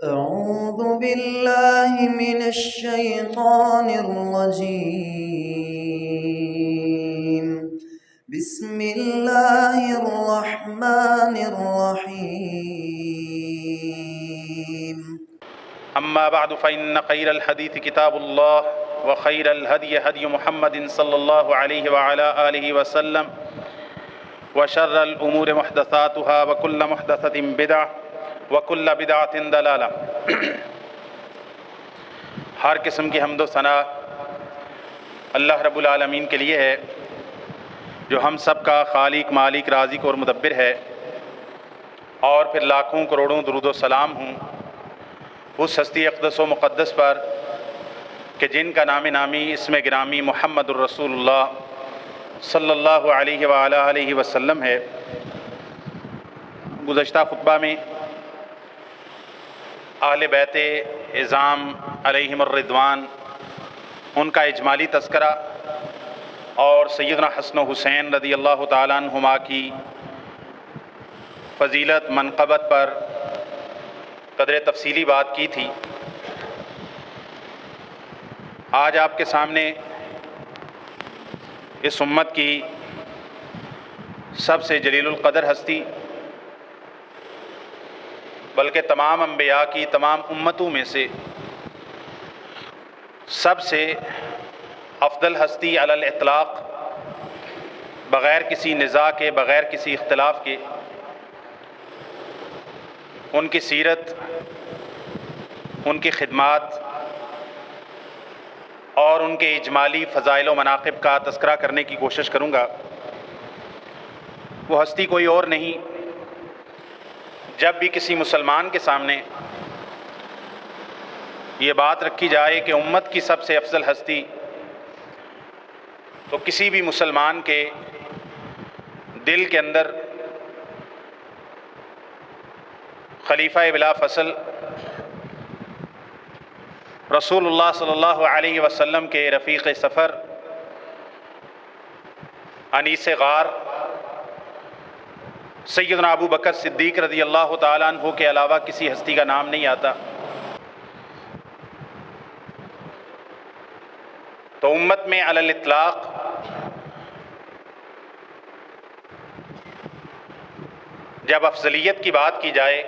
أعوذ بالله من الشيطان الرجيم. بسم الله الرحمن الرحيم. أما بعد فإن خير الحديث كتاب الله وخير الهدي هدي محمد صلى الله عليه وعلى آله وسلم وشر الأمور محدثاتها وكل محدثة بدعة وكل بدعة ضلالة۔ ہر قسم کی حمد و ثنا اللہ رب العالمین کے لیے ہے جو ہم سب کا خالق، مالک، رازق اور مدبر ہے، اور پھر لاکھوں کروڑوں درود و سلام ہوں اس ہستی اقدس و مقدس پر کہ جن کا نام نامی اسم گرامی محمد الرسول اللہ صلی اللہ علیہ وآلہ علیہ وسلم ہے۔ گزشتہ خطبہ میں اہل بیت اعظام علیہم الرضوان ان کا اجمالی تذکرہ اور سیدنا حسن و حسین رضی اللہ تعالیٰ عنہما کی فضیلت منقبت پر قدر تفصیلی بات کی تھی۔ آج آپ کے سامنے اس امت کی سب سے جلیل القدر ہستی، بلکہ تمام انبیاء کی تمام امتوں میں سے سب سے افضل ہستی علی الاطلاق، بغیر کسی نزاع کے، بغیر کسی اختلاف کے، ان کی سیرت، ان کی خدمات اور ان کے اجمالی فضائل و مناقب کا تذکرہ کرنے کی کوشش کروں گا۔ وہ ہستی کوئی اور نہیں، جب بھی کسی مسلمان کے سامنے یہ بات رکھی جائے کہ امت کی سب سے افضل ہستی، تو کسی بھی مسلمان کے دل کے اندر خلیفہ بلا فصل رسول اللہ صلی اللہ علیہ وسلم کے رفیق سفر، انیس غار سیدنا ابو بکر صدیق رضی اللہ تعالیٰ عنہ کے علاوہ کسی ہستی کا نام نہیں آتا۔ تو امت میں علی الاطلاق جب افضلیت کی بات کی جائے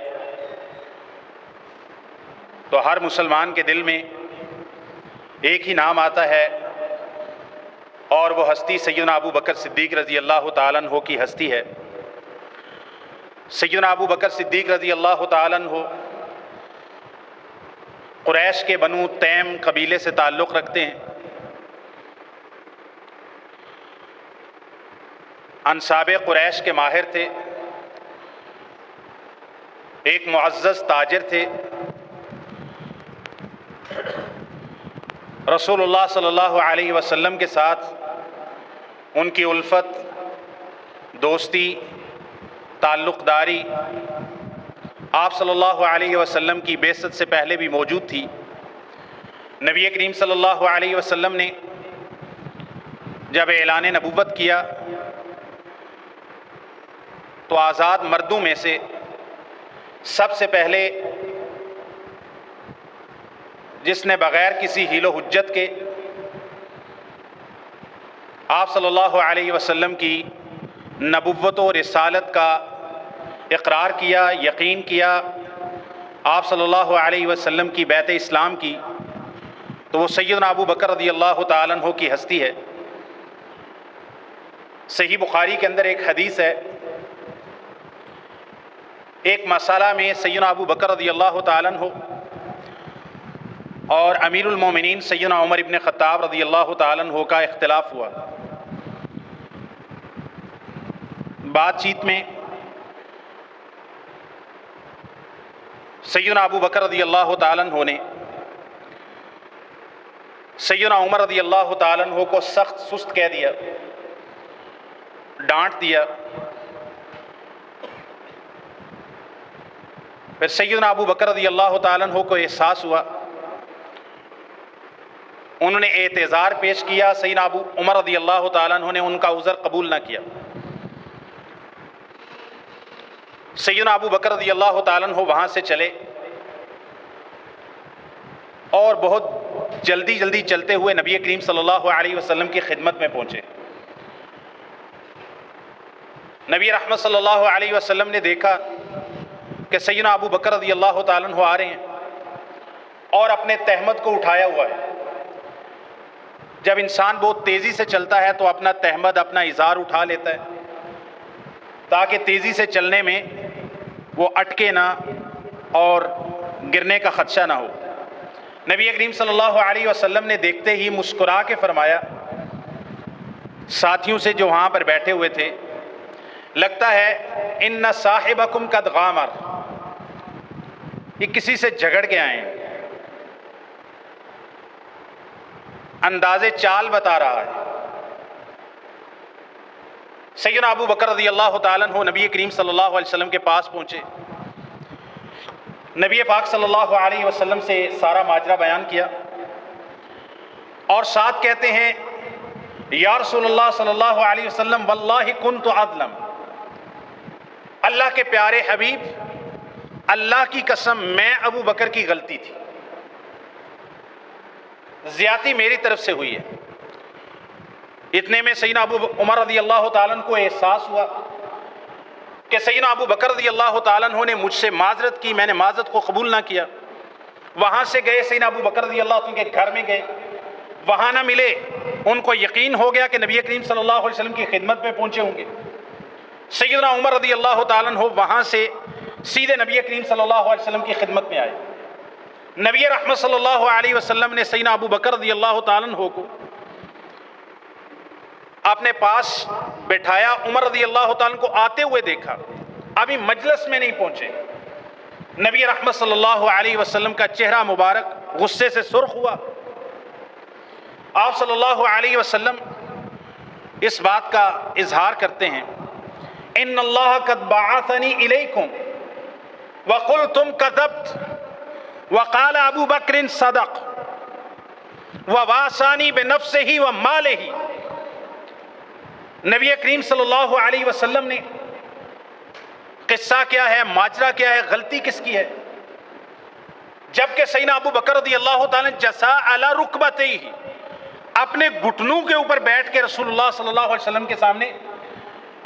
تو ہر مسلمان کے دل میں ایک ہی نام آتا ہے، اور وہ ہستی سیدنا ابو بکر صدیق رضی اللہ تعالیٰ عنہ کی ہستی ہے۔ سیدنا ابو بکر صدیق رضی اللہ تعالیٰ عنہ قریش کے بنو تیم قبیلے سے تعلق رکھتے ہیں، انصاب قریش کے ماہر تھے، ایک معزز تاجر تھے۔ رسول اللہ صلی اللہ علیہ وسلم کے ساتھ ان کی الفت، دوستی، تعلق داری آپ صلی اللہ علیہ وسلم کی بعثت سے پہلے بھی موجود تھی۔ نبی کریم صلی اللہ علیہ وسلم نے جب اعلان نبوت کیا تو آزاد مردوں میں سے سب سے پہلے جس نے بغیر کسی حیل و حجت کے آپ صلی اللہ علیہ وسلم کی نبوت و رسالت کا اقرار کیا، یقین کیا، آپ صلی اللہ علیہ وسلم کی بیعت اسلام کی، تو وہ سیدنا ابو بکر رضی اللہ تعالیٰ عنہ کی ہستی ہے۔ صحیح بخاری کے اندر ایک حدیث ہے، ایک مسئلہ میں سیدنا ابو بکر رضی اللہ تعالیٰ عنہ اور امیر المومنین سیدنا عمر ابن خطاب رضی اللہ تعالیٰ عنہ کا اختلاف ہوا۔ بات چیت میں سیدنا ابو بکر رضی اللہ تعالیٰ عنہ نے سیدنا عمر رضی اللہ تعالیٰ عنہ کو سخت سست کہہ دیا، ڈانٹ دیا۔ پھر سیدنا ابو بکر رضی اللہ تعالیٰ عنہ کو احساس ہوا، انہوں نے اعتذار پیش کیا، سیدنا ابو عمر رضی اللہ تعالیٰ عنہ نے ان کا عذر قبول نہ کیا۔ سیدنا ابو بکر رضی اللہ تعالیٰ عنہ وہاں سے چلے اور بہت جلدی جلدی چلتے ہوئے نبی کریم صلی اللہ علیہ وسلم کی خدمت میں پہنچے۔ نبی رحمت صلی اللہ علیہ وسلم نے دیکھا کہ سیدنا ابو بکر رضی اللہ تعالیٰ عنہ آ رہے ہیں اور اپنے تہمد کو اٹھایا ہوا ہے۔ جب انسان بہت تیزی سے چلتا ہے تو اپنا تہمد، اپنا ازار اٹھا لیتا ہے تاکہ تیزی سے چلنے میں وہ اٹکے نہ اور گرنے کا خدشہ نہ ہو۔ نبی کریم صلی اللہ علیہ وسلم نے دیکھتے ہی مسکرا کے فرمایا ساتھیوں سے جو وہاں پر بیٹھے ہوئے تھے، لگتا ہے ان صاحبکم قد غامر، یہ کسی سے جھگڑ کے آئے ہیں، انداز چال بتا رہا ہے۔ سیدنا ابو بکر رضی اللہ تعالیٰ عنہ نبی کریم صلی اللہ علیہ وسلم کے پاس پہنچے، نبی پاک صلی اللہ علیہ وسلم سے سارا ماجرا بیان کیا اور ساتھ کہتے ہیں یا رسول اللہ صلی اللہ علیہ وسلم واللہ کنت اظلم، اللہ کے پیارے حبیب، اللہ کی قسم میں ابو بکر کی غلطی تھی، زیادتی میری طرف سے ہوئی ہے۔ اتنے میں سیدنا ابو عمر رضی اللہ تعالیٰ عنہ کو احساس ہوا کہ سیدنا ابو بکر رضی اللہ تعالیٰ عنہ نے مجھ سے معذرت کی، میں نے معذرت کو قبول نہ کیا۔ وہاں سے گئے، سیدنا ابو بکر رضی اللہ عنہ کے گھر میں گئے، وہاں نہ ملے، ان کو یقین ہو گیا کہ نبی کریم صلی اللہ علیہ وسلم کی خدمت میں پہنچے ہوں گے۔ سیدنا عمر رضی اللہ تعالیٰ عنہ وہاں سے سیدھے نبی کریم صلی اللہ علیہ وسلم کی خدمت میں آئے۔ نبی رحمت صلی اللہ علیہ وسلم نے سیدنا ابو بکر رضی اللہ تعالیٰ عنہ کو اپنے پاس بٹھایا، عمر رضی اللہ تعالیٰ عنہ کو آتے ہوئے دیکھا، ابھی مجلس میں نہیں پہنچے۔ نبی رحمت صلی اللہ علیہ وسلم کا چہرہ مبارک غصے سے سرخ ہوا۔ آپ صلی اللہ علیہ وسلم اس بات کا اظہار کرتے ہیں ان اللہ قد بعثنی الیکم وقلتم کذبت وقال ابو بکر صدق وواسانی بنفسہ ومالہ۔ نبی کریم صلی اللہ علیہ وسلم نے قصہ کیا ہے، ماجرا کیا ہے، غلطی کس کی ہے؟ جبکہ سیدنا ابو بکر رضی اللہ تعالیٰ جسا علی رکبتیہ، اپنے گھٹنوں کے اوپر بیٹھ کے رسول اللہ صلی اللہ علیہ وسلم کے سامنے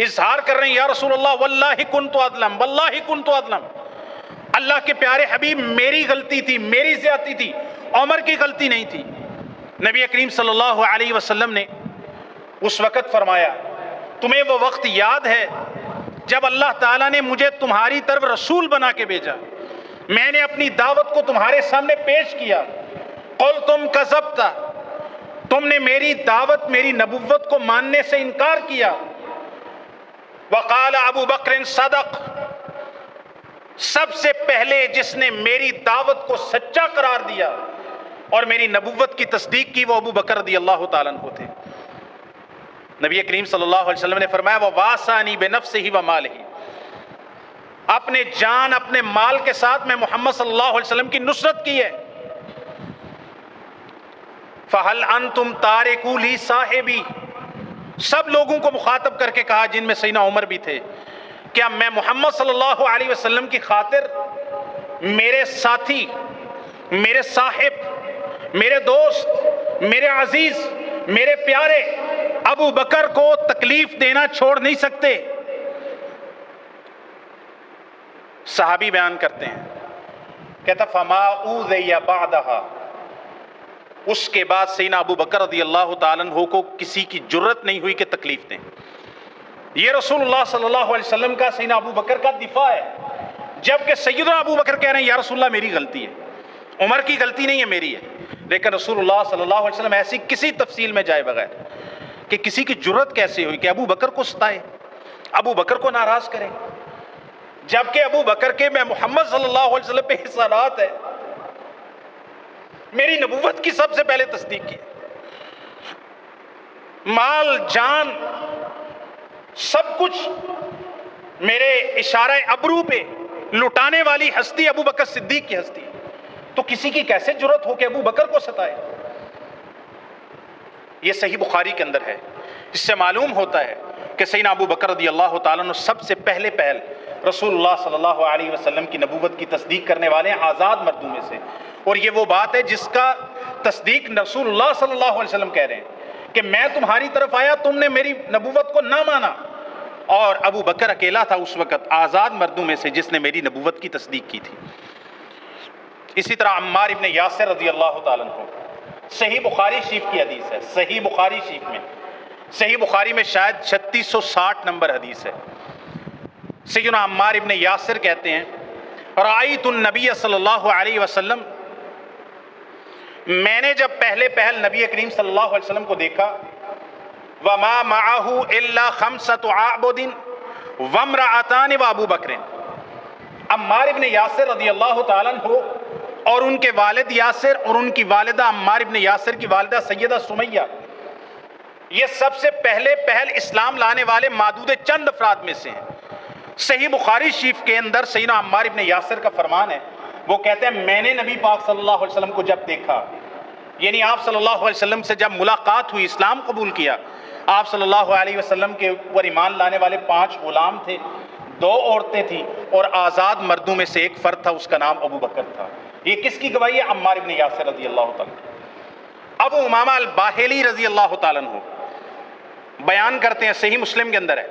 اظہار کر رہے ہیں یا رسول اللہ واللہ کنت اظلم، واللہ کنت اظلم، اللہ کے پیارے حبیب میری غلطی تھی، میری زیادتی تھی، عمر کی غلطی نہیں تھی۔ نبی کریم صلی اللہ علیہ وسلم نے اس وقت فرمایا تمہیں وہ وقت یاد ہے جب اللہ تعالیٰ نے مجھے تمہاری طرف رسول بنا کے بھیجا، میں نے اپنی دعوت کو تمہارے سامنے پیش کیا، قلتم کذبت، تم نے میری دعوت، میری نبوت کو ماننے سے انکار کیا، وقال ابو بکر صدق، سب سے پہلے جس نے میری دعوت کو سچا قرار دیا اور میری نبوت کی تصدیق کی وہ ابو بکر رضی اللہ تعالیٰ عنہ تھے۔ نبی کریم صلی اللہ علیہ وسلم نے فرمایا وَوَاسَانِي بِنَفْسِهِ وَمَالِهِ، اپنے جان اپنے مال کے ساتھ میں محمد صلی اللہ علیہ وسلم کی نصرت کی ہے۔ فَهَلْ أَنْتُمْ تَارِكُوا لِي صَاحِبِي، سب لوگوں کو مخاطب کر کے کہا جن میں سیدنا عمر بھی تھے، کیا میں محمد صلی اللہ علیہ وسلم کی خاطر میرے ساتھی، میرے صاحب، میرے دوست، میرے عزیز، میرے پیارے ابو بکر کو تکلیف دینا چھوڑ نہیں سکتے؟ صحابی بیان کرتے ہیں، کہتا فما اوذی بعدها، اس کے بعد سیدنا ابو بکر رضی اللہ تعالیٰ عنہ کو کسی کی جرت نہیں ہوئی کہ تکلیف دیں۔ یہ رسول اللہ صلی اللہ علیہ وسلم کا سیدنا ابو بکر کا دفاع ہے، جبکہ سیدنا ابو بکر کہہ رہے ہیں یا رسول اللہ میری غلطی ہے، عمر کی غلطی نہیں ہے، میری ہے۔ لیکن رسول اللہ صلی اللہ علیہ وسلم ایسی کسی تفصیل میں جائے بغیر کہ کسی کی جرت کیسے ہوئی کہ ابو بکر کو ستائے، ابو بکر کو ناراض کرے، جبکہ ابو بکر کے میں محمد صلی اللہ علیہ وسلم پہ احسانات ہے، میری نبوت کی سب سے پہلے تصدیق کی، مال جان سب کچھ میرے اشارہ ابرو پہ لٹانے والی ہستی ابو بکر صدیق کی ہستی، تو کسی کی کیسے جرت ہو کہ ابو بکر کو ستائے؟ یہ صحیح بخاری کے اندر ہے۔ اس سے معلوم ہوتا ہے کہ سیدنا ابو بکر رضی اللہ تعالیٰ عنہ سب سے پہلے رسول اللہ صلی اللہ علیہ وسلم کی نبوت کی تصدیق کرنے والے ہیں، آزاد مردوں میں سے۔ اور یہ وہ بات ہے جس کا تصدیق رسول اللہ صلی اللہ علیہ وسلم کہہ رہے ہیں کہ میں تمہاری طرف آیا، تم نے میری نبوت کو نہ مانا. اور ابو بکر اکیلا تھا اس وقت آزاد مردوں میں سے جس نے میری نبوت کی تصدیق کی تھی. اسی طرح عمار ابن یاسر رضی اللہ تعالیٰ عنہ، صحیح بخاری شریف کی حدیث ہے، صحیح بخاری شریف میں، صحیح بخاری میں شاید 3660 نمبر حدیث ہے. سیدنا عمار ابن یاسر کہتے ہیں رأیت النبی صلی اللہ علیہ وسلم، میں نے جب پہل نبی کریم صلی اللہ علیہ وسلم کو دیکھا، وما معه الا 5 عبد وامرأتان وابو بکر. عمار ابن یاسر رضی اللہ تعالیٰ عنہ اور ان کے والد یاسر اور ان کی والدہ عمار ابن یاسر کی والدہ سیدہ سمیہ، یہ سب سے پہل اسلام لانے والے معدود چند افراد میں سے ہیں. صحیح بخاری شریف کے اندر سیدنا عمار ابن یاسر کا فرمان ہے، وہ کہتے ہیں میں نے نبی پاک صلی اللہ علیہ وسلم کو جب دیکھا، یعنی آپ صلی اللہ علیہ وسلم سے جب ملاقات ہوئی، اسلام قبول کیا، آپ صلی اللہ علیہ وسلم کے اوپر ایمان لانے والے 5 غلام تھے، 2 عورتیں تھیں اور آزاد مردوں میں سے ایک فرد تھا، اس کا نام ابو بکر تھا. یہ کس کی گواہی ہے؟ عمار ابن یاسر رضی اللہ تعالیٰ. ابو امامہ الباہلی رضی اللہ تعالیٰ عنہ بیان کرتے ہیں، صحیح مسلم کے اندر ہے،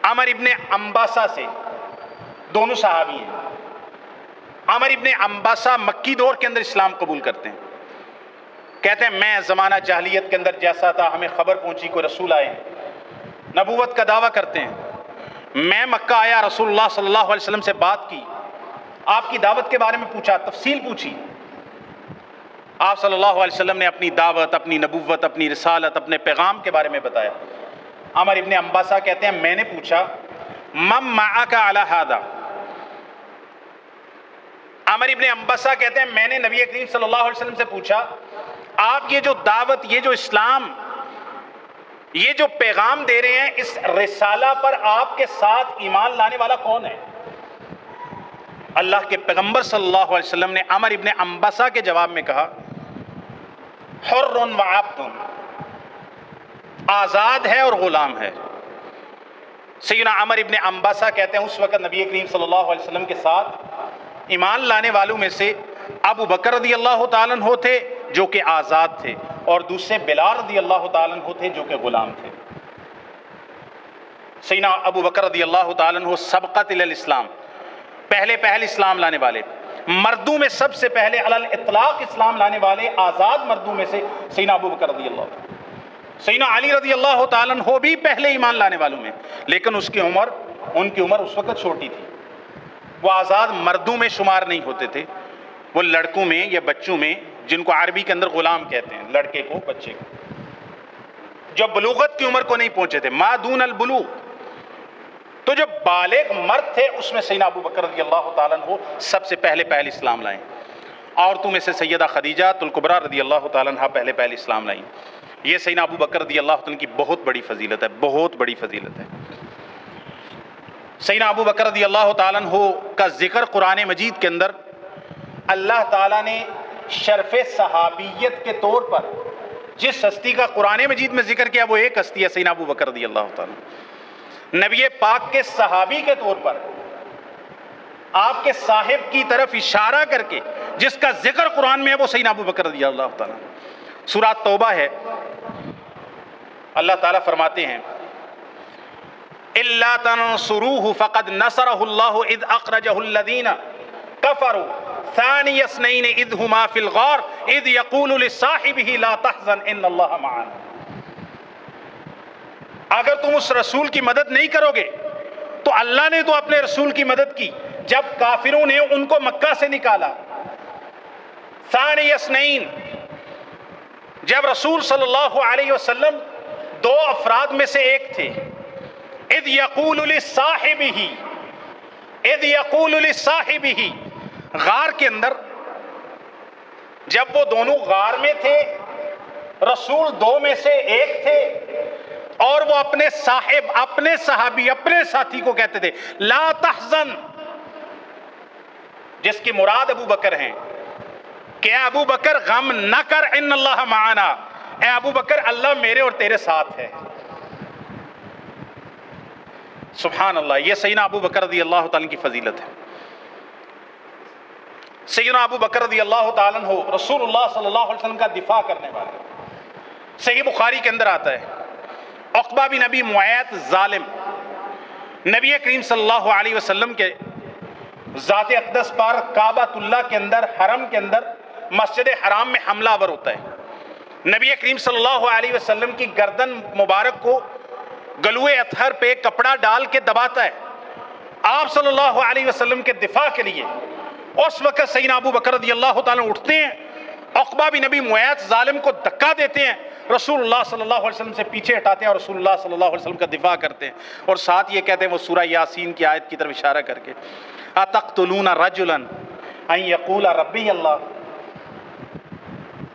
عمر ابن انباسہ سے، دونوں صحابی ہیں. عمر ابن انباسہ مکی دور کے اندر اسلام قبول کرتے ہیں. کہتے ہیں میں زمانہ جاہلیت کے اندر جیسا تھا، ہمیں خبر پہنچی کوئی رسول آئے ہیں، نبوت کا دعویٰ کرتے ہیں. میں مکہ آیا، رسول اللہ صلی اللہ علیہ وسلم سے بات کی، آپ کی دعوت کے بارے میں پوچھا، تفصیل پوچھی. آپ صلی اللہ علیہ وسلم نے اپنی دعوت، اپنی نبوت، اپنی رسالت، اپنے پیغام کے بارے میں بتایا. عمر ابن انباسہ کہتے ہیں میں نے پوچھا من معک علی ھذا. عمر ابن انباسہ کہتے ہیں میں نے نبی کریم صلی اللہ علیہ وسلم سے پوچھا آپ یہ جو دعوت، یہ جو اسلام، یہ جو پیغام دے رہے ہیں، اس رسالہ پر آپ کے ساتھ ایمان لانے والا کون ہے؟ اللہ کے پیغمبر صلی اللہ علیہ وسلم نے عمر ابن انباسہ کے جواب میں کہا حر و عبد، آزاد ہے اور غلام ہے. سیدنا عمر ابن انباسہ کہتے ہیں اس وقت نبی کریم صلی اللہ علیہ وسلم کے ساتھ ایمان لانے والوں میں سے ابو بکر رضی اللہ تعالیٰ عنہ تھے جو کہ آزاد تھے، اور دوسرے بلال رضی اللہ تعالیٰ عنہ تھے جو کہ غلام تھے. سیدنا ابو بکر رضی اللہ تعالیٰ عنہ سبقت الی الاسلام، پہلے اسلام لانے والے، مردوں میں سب سے پہلے علی الاطلاق اسلام لانے والے آزاد مردوں میں سے سیدنا ابو بکر رضی اللہ تعالیٰ. سیدنا علی رضی اللہ تعالیٰ عنہ بھی پہلے ایمان لانے والوں میں، لیکن ان کی عمر اس وقت چھوٹی تھی، وہ آزاد مردوں میں شمار نہیں ہوتے تھے، وہ لڑکوں میں یا بچوں میں، جن کو عربی کے اندر غلام کہتے ہیں، لڑکے کو، بچے کو، جو بلوغت کی عمر کو نہیں پہنچے تھے، ما دون البلوغ. تو جو بالغ مرد تھے اس میں سیدنا ابو بکر رضی اللہ تعالیٰ عنہ سب سے پہلے اسلام لائیں. عورتوں میں سے سیدہ خدیجہ الکبریٰ رضی اللہ تعالیٰ عنہ پہلے اسلام لائیں. یہ سیدنا ابو بکر رضی اللہ تعالیٰ عنہ کی بہت بڑی فضیلت ہے، بہت بڑی فضیلت ہے. سیدنا ابو بکر رضی اللہ تعالیٰ عنہ کا ذکر قرآن مجید کے اندر اللہ تعالیٰ نے شرف صحابیت کے طور پر جس ہستی کا قرآن مجید میں ذکر کیا وہ ایک ہستی ہے سیدنا ابو بکر رضی اللہ تعالیٰ. نبی پاک کے صحابی کے طور پر آپ کے صاحب کی طرف اشارہ کر کے جس کا ذکر قرآن میں ہے وہ سیدنا ابو بکر رضی اللہ تعالیٰ. سورہ توبہ ہے، اللہ تعالیٰ فرماتے ہیں اِلَّا تَنْصُرُوهُ فَقَدْ نَصَرَهُ اللَّهُ اِذْ أَخْرَجَهُ الَّذِينَ كَفَرُوا ثَانِيَ اثْنَيْنِ إِذْ هُمَا فِي الْغَارِ إِذْ يَقُولُ لِصَاحِبِهِ لَا تَحْزَنْ إِنَّ اللَّهَ مَعَنَا. اگر تم اس رسول کی مدد نہیں کرو گے تو اللہ نے تو اپنے رسول کی مدد کی جب کافروں نے ان کو مکہ سے نکالا. ثانی اثنین، جب رسول صلی اللہ علیہ وسلم 2 افراد میں سے ایک تھے. اذ یقول لصاحبہ، غار کے اندر جب وہ دونوں غار میں تھے، رسول 2 میں سے ایک تھے اور وہ اپنے صاحب، اپنے صحابی، اپنے ساتھی کو کہتے تھے لا تحزن، جس کی مراد ابو بکر ہیں کہ اے ابو بکر غم نہ کر، ان اللہ معنا، اے ابو بکر اللہ میرے اور تیرے ساتھ ہے. سبحان اللہ، یہ سیدنا ابو بکر رضی اللہ تعالیٰ کی فضیلت ہے. سیدنا ابو بکر رضی اللہ تعالیٰ عنہ رسول اللہ صلی اللہ علیہ وسلم کا دفاع کرنے والے. صحیح بخاری کے اندر آتا ہے عقبہ بن ابی معیط ظالم نبی کریم صلی اللہ علیہ وسلم کے ذات اقدس پر کعبۃ اللہ کے اندر حرم کے اندر مسجد حرام میں حملہ آور ہوتا ہے. نبی کریم صلی اللہ علیہ وسلم کی گردن مبارک کو گلوئے اطہر پہ کپڑا ڈال کے دباتا ہے. آپ صلی اللہ علیہ وسلم کے دفاع کے لیے اس وقت سیدنا ابو بکر رضی اللہ تعالیٰ اٹھتے ہیں, عقبہ بن ابی معیط ظالم کو دھکا دیتے ہیں, رسول اللہ صلی اللہ علیہ وسلم سے پیچھے ہٹاتے ہیں اور رسول اللہ صلی اللہ علیہ وسلم کا دفاع کرتے ہیں. اور ساتھ یہ کہتے ہیں وہ سورہ یاسین کی آیت کی طرف اشارہ کر کے اتقتلون رجلا ان یقول ربی اللہ,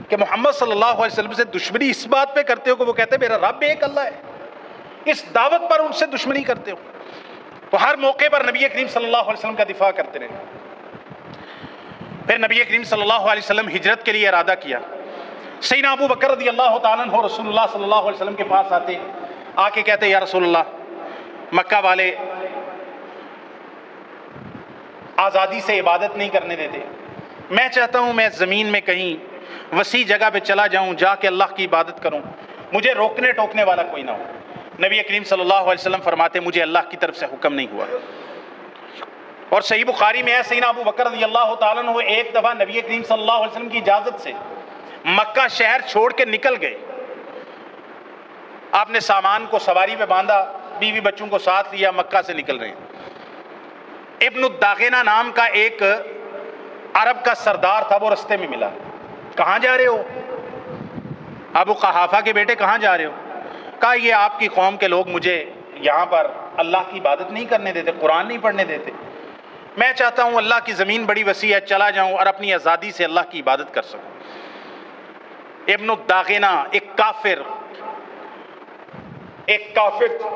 کہ محمد صلی اللہ علیہ وسلم سے دشمنی اس بات پہ کرتے ہو کہ وہ کہتے ہیں میرا رب ایک اللہ ہے, اس دعوت پر ان سے دشمنی کرتے ہو. تو ہر موقع پر نبی کریم صلی اللہ علیہ وسلم کا دفاع کرتے رہے. پھر نبی کریم صلی اللہ علیہ وسلم ہجرت کے لیے ارادہ کیا. سیدنا ابو بکر رضی اللہ تعالیٰ عنہ رسول اللہ صلی اللہ علیہ وسلم کے پاس آتے, آ کے کہتے یا رسول اللہ مکہ والے آزادی سے عبادت نہیں کرنے دیتے, میں چاہتا ہوں میں زمین میں کہیں وسیع جگہ پہ چلا جاؤں, جا کے اللہ کی عبادت کروں, مجھے روکنے ٹوکنے والا کوئی نہ ہو. نبی کریم صلی اللہ علیہ وسلم فرماتے مجھے اللہ کی طرف سے حکم نہیں ہوا. اور صحیح بخاری میں ہے سیدنا ابو بکر رضی اللہ تعالیٰ عنہ ایک دفعہ نبی کریم صلی اللہ علیہ وسلم کی اجازت سے مکہ شہر چھوڑ کے نکل گئے. آپ نے سامان کو سواری پہ باندھا, بیوی بچوں کو ساتھ لیا, مکہ سے نکل رہے ہیں. ابن الداغنہ نام کا ایک عرب کا سردار تھا, وہ رستے میں ملا. کہاں جا رہے ہو؟ ابو قحافہ کے بیٹے کہاں جا رہے ہو؟ کہا یہ آپ کی قوم کے لوگ مجھے یہاں پر اللہ کی عبادت نہیں کرنے دیتے, قرآن نہیں پڑھنے دیتے, میں چاہتا ہوں اللہ کی زمین بڑی وسیع ہے, چلا جاؤں اور اپنی آزادی سے اللہ کی عبادت کر سکوں. ابن الداغنہ ایک کافر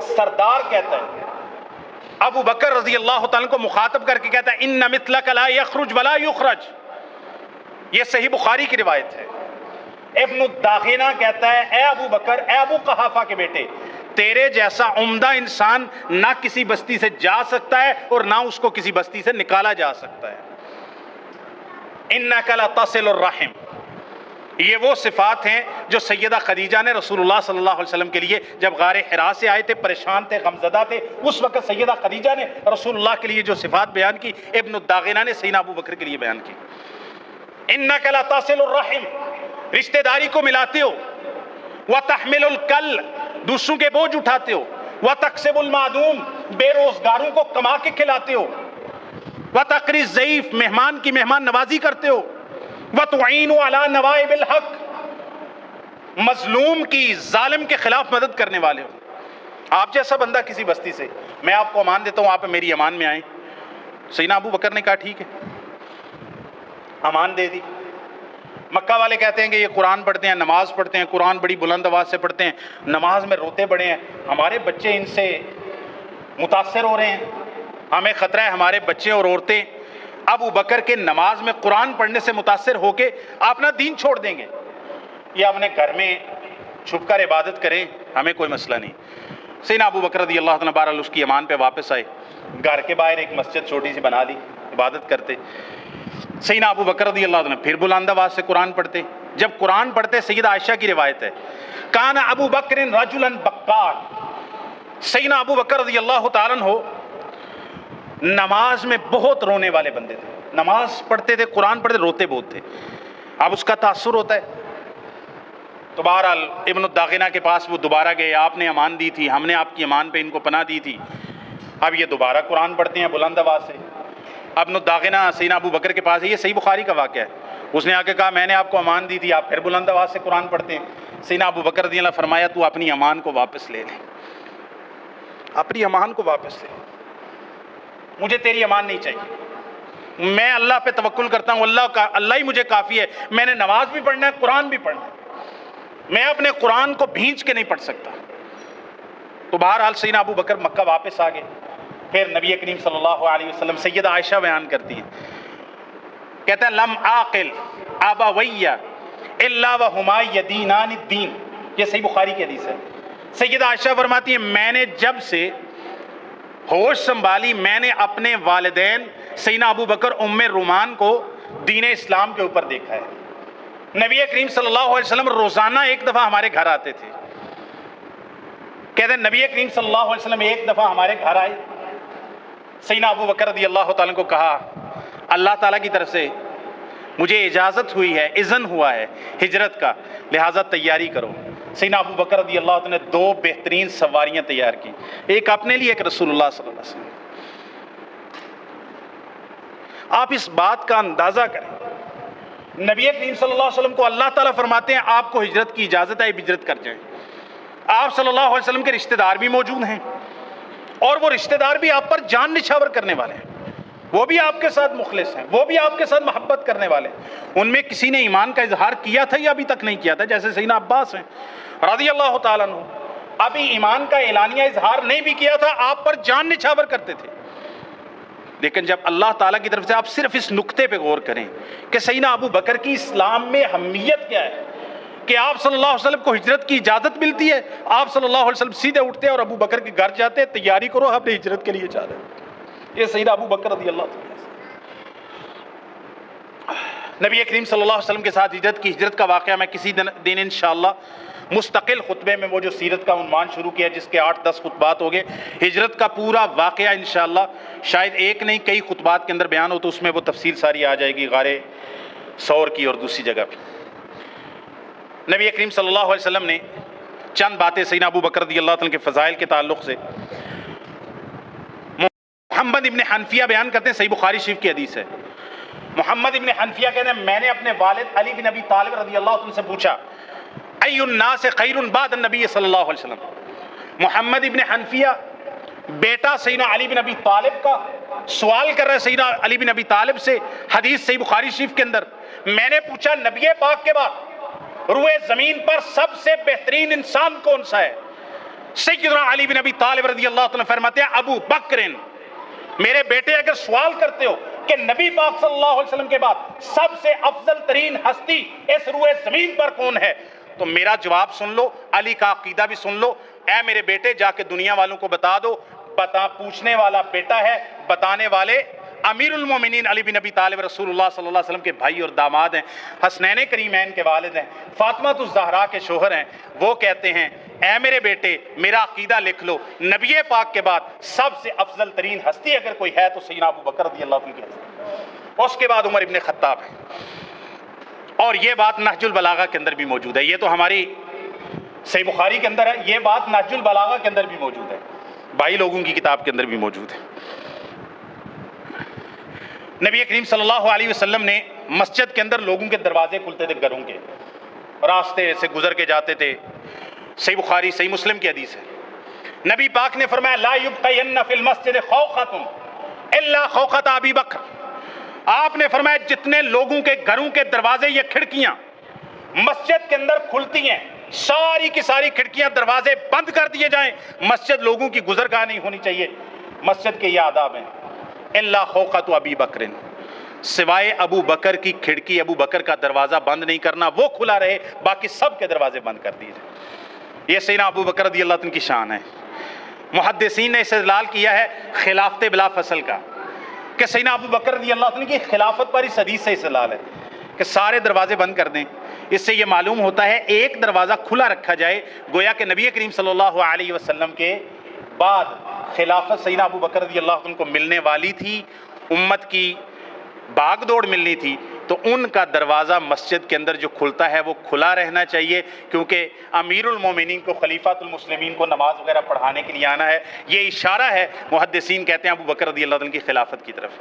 سردار کہتا ہے ابو بکر رضی اللہ تعالیٰ کو مخاطب کر کے کہتا ہے ان مثلک لا یخرج ولا یخرج. یہ صحیح بخاری کی روایت ہے. ابن الداغنہ کہتا ہے اے ابو بکر, اے ابو قحافہ کے بیٹے, تیرے جیسا عمدہ انسان نہ کسی بستی سے جا سکتا ہے اور نہ اس کو کسی بستی سے نکالا جا سکتا ہے. انک لتصل الرحم, یہ وہ صفات ہیں جو سیدہ خدیجہ نے رسول اللہ صلی اللہ علیہ وسلم کے لیے جب غار حرا سے آئے تھے, پریشان تھے, غمزدہ تھے, اس وقت سیدہ خدیجہ نے رسول اللہ کے لیے جو صفات بیان کی, ابن الداغنہ نے سیدنا ابو بکر کے لیے بیان کی. انک لتصل الرحم, رشتہ داری کو ملاتے ہو, وتحمل الکل, دوسروں کے بوجھ اٹھاتے ہو, وتکسب المعدوم, بے روزگاروں کو کما کے کھلاتے ہو, وتقری الضیف, مہمان کی مہمان نوازی کرتے ہو, وتعین علی نوائب الحق, مظلوم کی ظالم کے خلاف مدد کرنے والے ہو. آپ جیسا بندہ کسی بستی سے, میں آپ کو امان دیتا ہوں, آپ میری امان میں آئیں. سیدنا ابو بکر نے کہا ٹھیک ہے, امان دے دی. مکہ والے کہتے ہیں کہ یہ قرآن پڑھتے ہیں, نماز پڑھتے ہیں, قرآن بڑی بلند آواز سے پڑھتے ہیں, نماز میں روتے بڑے ہیں, ہمارے بچے ان سے متاثر ہو رہے ہیں, ہمیں خطرہ ہے ہمارے بچے اور عورتیں ابو بکر کے نماز میں قرآن پڑھنے سے متاثر ہو کے اپنا دین چھوڑ دیں گے, یہ اپنے گھر میں چھپ کر عبادت کریں, ہمیں کوئی مسئلہ نہیں. سیدنا ابو بکر رضی اللہ عنہ بہرحال اس کی امان پہ واپس آئے, گھر کے باہر ایک مسجد چھوٹی سی بنا لی, عبادت کرتے. سیدنا ابو بکر رضی اللہ عنہ پھر بلند آواز سے قرآن پڑھتے. جب قرآن پڑھتے, سیدہ عائشہ کی روایت ہے کان ابو بکر رجلا بکار, سیدنا ابو بکر رضی اللہ تعالیٰ عنہ نماز میں بہت رونے والے بندے تھے, نماز پڑھتے تھے, قرآن پڑھتے, روتے بہت تھے. اب اس کا تاثر ہوتا ہے. تو بہرحال ابن الداغنہ کے پاس وہ دوبارہ گئے, آپ نے امان دی تھی, ہم نے آپ کی امان پہ ان کو پناہ دی تھی, اب یہ دوبارہ قرآن پڑھتے ہیں بلند آواز سے. ابن الداغنہ سیدنا ابو بکر کے پاس ہے, یہ صحیح بخاری کا واقعہ ہے. اس نے آ کے کہا میں نے آپ کو امان دی تھی, آپ پھر بلند آواز سے قرآن پڑھتے ہیں. سیدنا ابو بکر رضی اللہ فرمایا تو اپنی امان کو واپس لے لے, اپنی امان کو واپس لے, مجھے تیری امان نہیں چاہیے, میں اللہ پہ توکل کرتا ہوں, اللہ ہی مجھے کافی ہے, میں نے نماز بھی پڑھنا ہے, قرآن بھی پڑھنا ہے, میں اپنے قرآن کو بھینچ کے نہیں پڑھ سکتا. تو بہرحال سیدنا ابو بکر مکہ واپس آ گئے. پھر نبی کریم صلی اللہ علیہ وسلم, سیدہ عائشہ بیان کرتی ہیں, کہتے ہیں لم عاقل ابویہ الا وہما یدینان الدین, یہ صحیح بخاری کی حدیث ہے. سیدہ عائشہ فرماتی ہیں میں نے جب سے ہوش سنبھالی, میں نے اپنے والدین سیدنا ابو بکر ام رومان کو دین اسلام کے اوپر دیکھا ہے۔ نبی کریم صلی اللہ علیہ وسلم روزانہ ایک دفعہ ہمارے گھر آتے تھے۔ کہتے ہیں نبی کریم صلی اللہ علیہ وسلم ایک دفعہ ہمارے گھر آئے، سیدنا ابو بکر رضی اللہ تعالیٰ کو کہا اللہ تعالیٰ کی طرف سے مجھے اجازت ہوئی ہے، اذن ہوا ہے ہجرت کا، لہٰذا تیاری کرو۔ سیدنا ابو بکر رضی اللہ عنہ نے 2 بہترین سواریاں تیار کی، ایک اپنے لیے، ایک رسول اللہ صلی اللہ علیہ وسلم۔ آپ اس بات کا اندازہ کریں، نبی کریم صلی اللہ علیہ وسلم کو اللہ تعالیٰ فرماتے ہیں آپ کو ہجرت کی اجازت ہے، ہجرت کر جائیں۔ آپ صلی اللہ علیہ وسلم کے رشتہ دار بھی موجود ہیں، اور وہ رشتہ دار بھی آپ پر جان نچھاور کرنے والے ہیں، وہ بھی آپ کے ساتھ مخلص ہیں، وہ بھی آپ کے ساتھ محبت کرنے والے ہیں۔ ان میں کسی نے ایمان کا اظہار کیا تھا یا ابھی تک نہیں کیا تھا؟ جیسے سیدنا عباس ہیں رضی اللہ تعالیٰ عنہ، ابھی ایمان کا اعلانیہ اظہار نہیں بھی کیا تھا، آپ پر جان نچھاور کرتے تھے۔ لیکن جب اللہ تعالیٰ کی طرف سے آپ صرف اس نقطے پہ غور کریں کہ سیدنا ابو بکر کی اسلام میں اہمیت کیا ہے، کہ آپ صلی اللہ علیہ وسلم کو ہجرت کی اجازت ملتی ہے، آپ صلی اللہ علیہ وسلم سیدھے اٹھتے ہیں اور ابو بکر کے گھر جاتے ہیں، تیاری کرو آپ نے ہجرت کے لیے جا رہے ہیں۔ یہ سیدنا ابو بکر رضی اللہ عنہ نبی کریم صلی اللہ علیہ وسلم کے ساتھ ہجرت کا واقعہ میں کسی دن انشاءاللہ مستقل خطبے میں، وہ جو سیرت کا عنوان شروع کیا جس کے 8-10 خطبات ہو گئے، ہجرت کا پورا واقعہ انشاءاللہ شاید ایک نہیں کئی خطبات کے اندر بیان ہو، تو اس میں وہ تفصیل ساری آ جائے گی غار ثور کی اور دوسری جگہ پہ۔ نبی کریم صلی اللہ علیہ وسلم نے چند باتیں سیدنا ابو بکر رضی اللہ عنہ کے فضائل کے تعلق سے، محمد ابن حنفیہ بیان کرتے ہیں، صحیح بخاری شریف کی حدیث ہے، محمد ابن حنفیہ کہتے ہیں میں نے اپنے والد علی بن ابی طالب رضی اللہ عنہ سے پوچھا ای الناس خیر بعد النبی صلی اللہ علیہ وسلم۔ محمد ابن حنفیہ بیٹا سیدنا علی بن ابی طالب کا سوال کر رہے سیدنا علی بن ابی طالب سے، حدیث صحیح بخاری شریف کے اندر، میں نے پوچھا نبی پاک کے بعد روئے زمین پر سب سے بہترین انسان کون سا ہے؟ سیدنا علی بن ابی طالب رضی اللہ عنہ فرماتے ہیں ابو بکر، میرے بیٹے اگر سوال کرتے ہو کہ نبی پاک صلی اللہ علیہ وسلم کے بعد سب سے افضل ترین ہستی اس روئے زمین پر کون ہے، تو میرا جواب سن لو، علی کا عقیدہ بھی سن لو، اے میرے بیٹے جا کے دنیا والوں کو بتا دو، پوچھنے والا بیٹا ہے، بتانے والے امیر المومنین علی بن ابی طالب رسول اللہ صلی اللہ علیہ وسلم کے بھائی اور داماد ہیں، حسنین کریمین کے والد ہیں، فاطمہ الزہرا کے شوہر ہیں۔ وہ کہتے ہیں اے میرے بیٹے میرا عقیدہ لکھ لو، نبی پاک کے بعد سب سے افضل ترین ہستی اگر کوئی ہے تو سیدنا ابو بکر رضی اللہ عنہ کی ہستی، اس کے بعد عمر ابن خطاب ہے۔ اور یہ بات نہج البلاغہ کے اندر بھی موجود ہے، یہ تو ہماری صحیح بخاری کے اندر ہے، یہ بات نہج البلاغہ کے اندر بھی موجود ہے، بھائی لوگوں کی کتاب کے اندر بھی موجود ہے۔ نبی کریم صلی اللہ علیہ وسلم نے مسجد کے اندر لوگوں کے دروازے کھلتے تھے، گھروں کے راستے سے گزر کے جاتے تھے، صحیح بخاری صحیح مسلم کی حدیث ہے، نبی پاک نے فرمایا لا یبقین فی المسجد خوخۃ الا خوخۃ ابی بکر، آپ نے فرمایا جتنے لوگوں کے گھروں کے دروازے یا کھڑکیاں مسجد کے اندر کھلتی ہیں، ساری کی ساری کھڑکیاں دروازے بند کر دیے جائیں، مسجد لوگوں کی گزرگاہ نہیں ہونی چاہیے۔ مسجد کے یہ آداب ہیں، الا خوخۃ ابی بکر، سوائے ابو بکر کی کھڑکی، ابو بکر کا دروازہ بند نہیں کرنا، وہ کھلا رہے، باقی سب کے دروازے بند کر دیے جائیں۔ یہ سیدنا ابو بکر رضی اللہ عنہ کی شان ہے۔ محدثین نے استدلال کیا ہے خلافت بلا فصل کا، کہ سیدنا ابو بکر رضی اللہ عنہ کی خلافت پر اس حدیث سے استدلال ہے کہ سارے دروازے بند کر دیں۔ اس سے یہ معلوم ہوتا ہے ایک دروازہ کھلا رکھا جائے، گویا کہ نبی کریم صلی اللہ علیہ وسلم کے بعد خلافت سیدنا ابو بکر رضی اللہ عنہ کو ملنے والی تھی، امت کی باغ دوڑ ملنی تھی، تو ان کا دروازہ مسجد کے اندر جو کھلتا ہے وہ کھلا رہنا چاہیے، کیونکہ امیر المومنین کو، خلیفۃ المسلمین کو نماز وغیرہ پڑھانے کے لیے آنا ہے۔ یہ اشارہ ہے، محدثین کہتے ہیں ابو بکر رضی اللہ عنہ کی خلافت کی طرف۔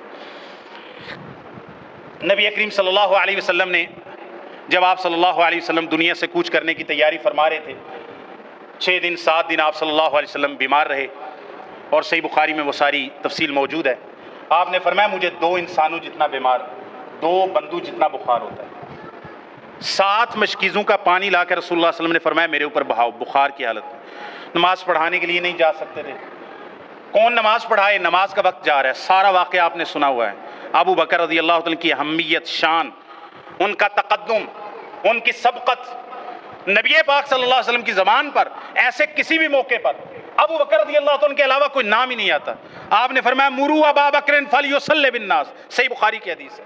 نبی کریم صلی اللہ علیہ وسلم نے جب آپ صلی اللہ علیہ وسلم دنیا سے کوچ کرنے کی تیاری فرما رہے تھے، 6 دن 7 دن آپ صلی اللہ علیہ وسلم بیمار رہے، اور صحیح بخاری میں وہ ساری تفصیل موجود ہے۔ آپ نے فرمایا مجھے 2 انسانوں جتنا بیمار، 2 بندوں جتنا بخار ہوتا ہے، 7 مشکیزوں کا پانی لا کر رسول اللہ صلی اللہ علیہ وسلم نے فرمایا میرے اوپر بہاؤ، بخار کی حالت میں نماز پڑھانے کے لیے نہیں جا سکتے تھے۔ کون نماز پڑھائے؟ نماز کا وقت جا رہا ہے، سارا واقعہ آپ نے سنا ہوا ہے۔ ابو بکر رضی اللہ عنہ کی اہمیت، شان، ان کا تقدم، ان کی سبقت، نبی پاک صلی اللہ علیہ وسلم کی زبان پر ایسے کسی بھی موقع پر ابو بکر رضی اللہ عنہ کے علاوہ کوئی نام ہی نہیں آتا۔ آپ نے فرمایا مروا ابا بکر فلیصلی بالناس، صحیح بخاری کی حدیث ہے،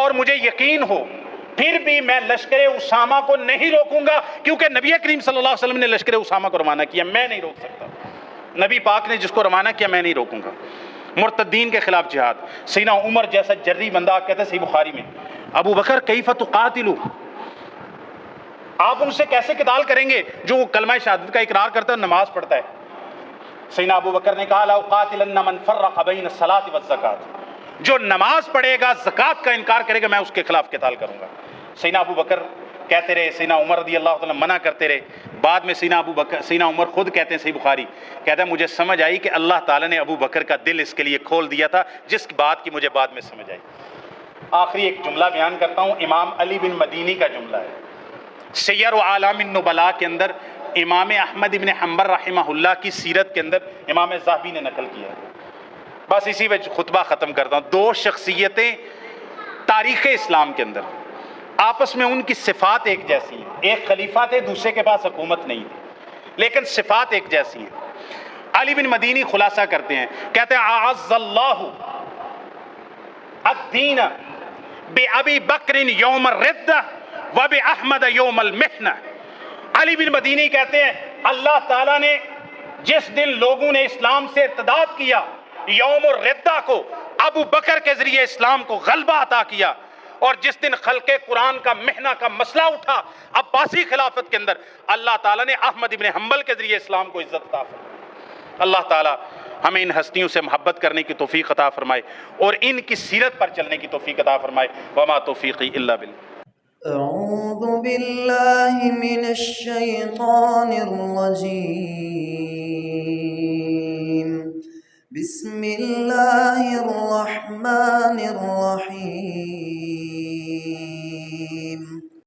اور مجھے یقین ہو پھر بھی میں لشکر اسامہ کو نہیں روکوں گا، کیونکہ نبی کریم صلی اللہ علیہ وسلم نے لشکر اسامہ کو روانہ کیا، میں نہیں روک سکتا۔ نبی پاک نے جس کو روانہ کیا میں نہیں روکوں گا۔ مرتدین کے خلاف جہاد، سیدنا عمر جیسا جری بندہ، کہتے ہیں صحیح بخاری میں، ابو بکر کیف تقاتلو، آپ ان سے کیسے قتال کریں گے جو کلمہ شہادت کا اقرار کرتا ہے، نماز پڑھتا ہے۔ سیدنا ابو بکر نے کہا لأقاتلن من فرق بین الصلاۃ والزکاۃ، جو نماز پڑھے گا زکوٰۃ کا انکار کرے گا میں اس کے خلاف قتال کروں گا۔ سیدنا ابو بکر کہتے رہے، سیدنا عمر رضی اللہ تعالیٰ منع کرتے رہے، بعد میں سیدنا عمر خود کہتے ہیں، صحیح بخاری کہتا ہے مجھے سمجھ آئی کہ اللہ تعالیٰ نے ابو بکر کا دل اس کے لیے کھول دیا تھا، جس بات کی مجھے بعد میں سمجھ آئی۔ آخری ایک جملہ بیان کرتا ہوں، امام علی بن مدینی کا جملہ ہے، سیر و اعلام النبلاء کے اندر امام احمد بن حنبل رحمہ اللہ کی سیرت کے اندر امام ذہبی نے نقل کیا ہے۔ بس اسی وجہ خطبہ ختم کرتا ہوں۔ دو شخصیتیں تاریخ اسلام کے اندر آپس میں ان کی صفات ایک جیسی ہیں، ایک خلیفہ تھے، دوسرے کے پاس حکومت نہیں تھی، لیکن صفات ایک جیسی ہیں۔ علی بن مدینی خلاصہ کرتے ہیں، کہتے ہیں اعز اللہ الدین بأبی بکر یوم الردہ وبأحمد یوم المحنہ۔ علی بن مدینی کہتے ہیں اللہ تعالیٰ نے جس دن لوگوں نے اسلام سے ارتداد کیا، یوم الردہ کو ابو بکر کے ذریعے اسلام کو غلبہ عطا کیا، اور جس دن خلق قرآن کا محنہ کا مسئلہ اٹھا عباسی خلافت کے اندر، اللہ تعالیٰ نے احمد ابن حنبل کے ذریعے اسلام کو عزت عطا فرمائی۔ اللہ تعالیٰ ہمیں ان ہستیوں سے محبت کرنے کی توفیق عطا فرمائے اور ان کی سیرت پر چلنے کی توفیق عطا فرمائے۔ وما توفیقی الا باللہ۔ أعوذ بالله من الشيطان الرجيم بسم الله الرحمن الرحيم